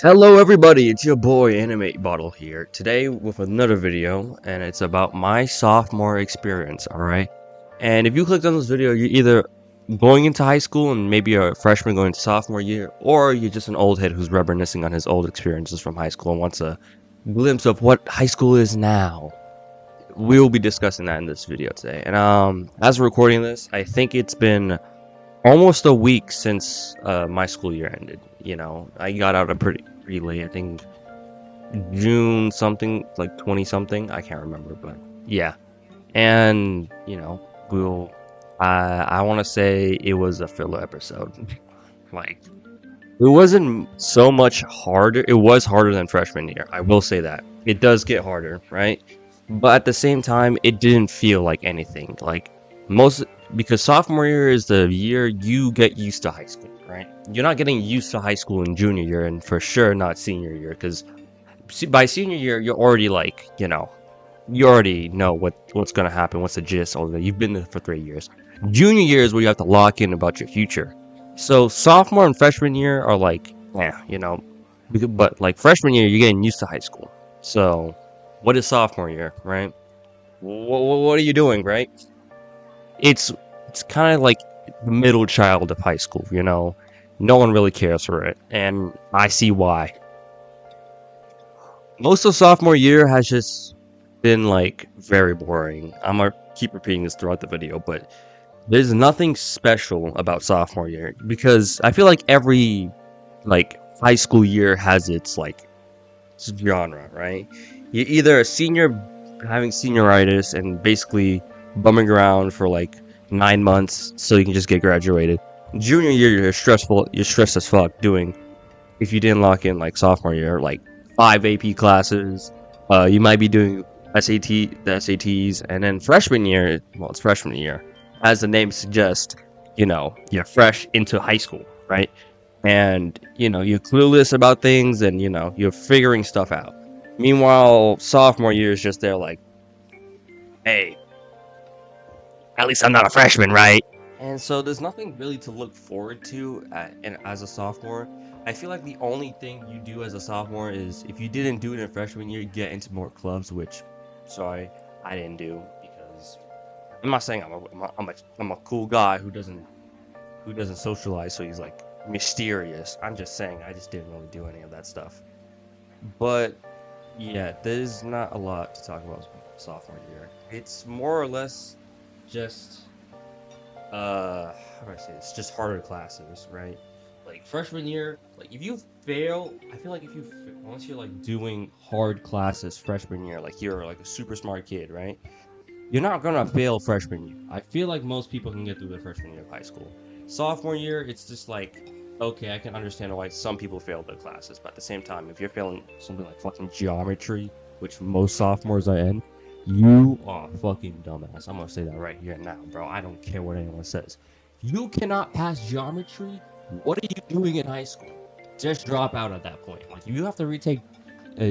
Hello everybody, it's your boy animate-bottle here, today with another video, and it's about my sophomore experience, alright? And if you clicked on this video, you're either going into high school and maybe a freshman going to sophomore year, or you're just an old head who's reminiscing on his old experiences from high school and wants a glimpse of what high school is now. We'll be discussing that in this video today, and as we're recording this, I think it's been almost a week since my school year ended. I got out pretty late. I think June something, like 20 something. I can't remember, but yeah. And we'll. I want to say it was a filler episode. Like it wasn't so much harder. It was harder than freshman year. I will say that it does get harder, right? But at the same time, it didn't feel like anything. Like most because sophomore year is the year you get used to high school, right? You're not getting used to high school in junior year, and for sure not senior year, because by senior year you're already like, you already know what's gonna happen, what's the gist, all that. You've been there for 3 years. Junior year is where you have to lock in about your future. So sophomore and freshman year are like, but like freshman year you're getting used to high school. So what is sophomore year, right? What are you doing, right? it's it's kind of like the middle child of high school. No one really cares for it, and I see why. Most of sophomore year has just been like very boring. I'm gonna keep repeating this throughout the video, but there's nothing special about sophomore year, because I feel like every like high school year has its like genre, right? You're either a senior having senioritis and basically bumming around for like 9 months so you can just get graduated. Junior year, you're stressed as fuck doing, if you didn't lock in like sophomore year, like 5 AP classes. You might be doing the SATs, and then freshman year, well, it's freshman year. As the name suggests, you're fresh into high school, right? And you're clueless about things, and you're figuring stuff out. Meanwhile, sophomore year is just there like, hey, at least I'm not a freshman, right? And so there's nothing really to look forward to as a sophomore. I feel like the only thing you do as a sophomore is, if you didn't do it in freshman year, get into more clubs, which, sorry, I didn't do, because I'm not saying I'm a cool guy who doesn't socialize, so he's like mysterious. I'm just saying I just didn't really do any of that stuff. But yeah, there's not a lot to talk about sophomore year. It's more or less just how do I say this? Just harder classes, right? Like freshman year, like if you fail, I feel like once you're like doing hard classes freshman year, like you're like a super smart kid, right? You're not gonna fail freshman year. I feel like most people can get through their freshman year of high school. Sophomore year, it's just like, okay, I can understand why some people fail their classes, but at the same time, if you're failing something like fucking geometry, which most sophomores are in, you are a fucking dumbass. I'm gonna say that right here and now, bro. I don't care what anyone says. You cannot pass geometry. What are you doing in high school? Just drop out at that point. Like, you have to retake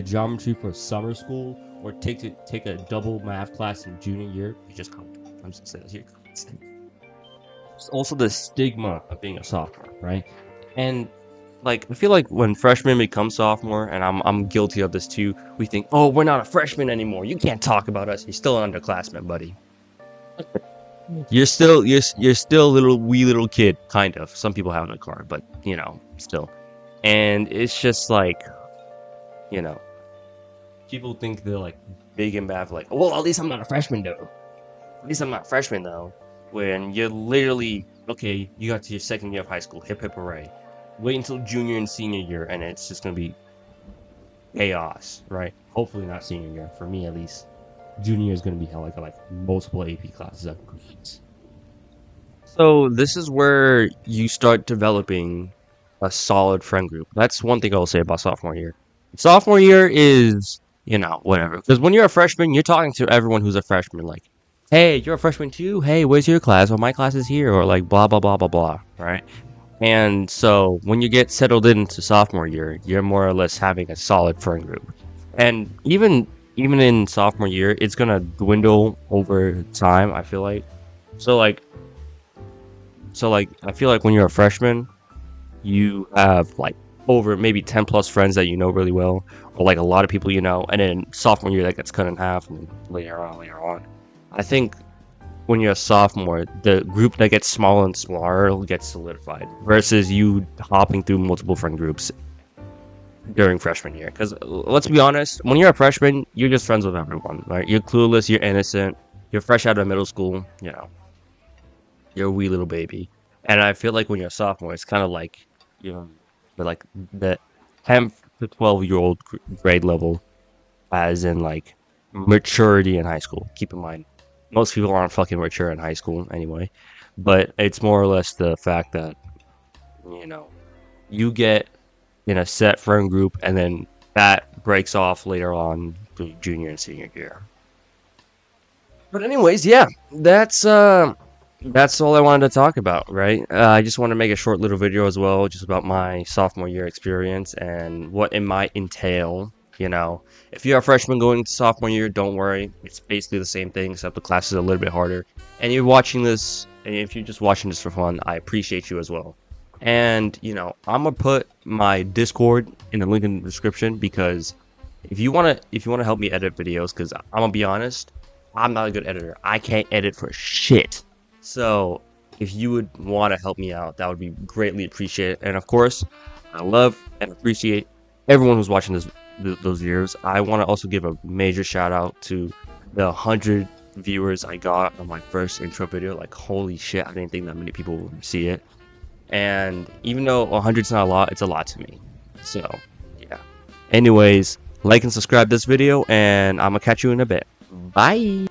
geometry for summer school, or take a double math class in junior year. You just come. I'm just gonna say that here. It's also the stigma of being a sophomore, right? And like, I feel like when freshmen become sophomore, and I'm guilty of this too, we think, oh, we're not a freshman anymore. You can't talk about us. You're still an underclassman, buddy. You're still a wee little kid, kind of. Some people have a car, but still. And it's just like, you know, people think they're like big and bad, like, well, at least I'm not a freshman though. At least I'm not a freshman though. When you're literally, okay, you got to your second year of high school, hip hip hooray. Wait until junior and senior year, and it's just gonna be chaos, right? Hopefully not senior year, for me at least. Junior year is gonna be hell, like multiple AP classes at grades. So this is where you start developing a solid friend group. That's one thing I'll say about sophomore year. Sophomore year is, whatever. Because when you're a freshman, you're talking to everyone who's a freshman. Like, hey, you're a freshman too? Hey, where's your class? Well, my class is here. Or like, blah, blah, blah, blah, blah. Right? And so when you get settled into sophomore year, you're more or less having a solid friend group. And even in sophomore year, it's gonna dwindle over time, I feel like. So like I feel like when you're a freshman, you have like over maybe 10 plus friends that you know really well, or like a lot of people you know, and then sophomore year that gets cut in half, and later on. I think when you're a sophomore, the group that gets smaller and smaller gets solidified versus you hopping through multiple friend groups during freshman year. Because let's be honest, when you're a freshman, you're just friends with everyone, right? You're clueless, you're innocent, you're fresh out of middle school, you're a wee little baby. And I feel like when you're a sophomore, it's kind of like, you know, like the 10th to 12-year-old grade level, as in like maturity in high school. Keep in mind, most people aren't fucking mature in high school anyway, but it's more or less the fact that, you know, you get in a set friend group and then that breaks off later on to junior and senior year. But anyways, yeah, that's all I wanted to talk about, right? I just want to make a short little video as well, just about my sophomore year experience and what it might entail. If you're a freshman going to sophomore year, don't worry. It's basically the same thing, except the class is a little bit harder. And you're watching this, and if you're just watching this for fun, I appreciate you as well. And, I'm gonna put my Discord in the link in the description, because if you wanna help me edit videos, because I'm gonna be honest, I'm not a good editor. I can't edit for shit. So if you would want to help me out, that would be greatly appreciated. And of course, I love and appreciate everyone who's watching those videos. I want to also give a major shout out to the 100 viewers I got on my first intro video. Like, holy shit, I didn't think that many people would see it. And even though 100's not a lot, it's a lot to me. So yeah. Anyways, like and subscribe this video, and I'm gonna catch you in a bit. Bye.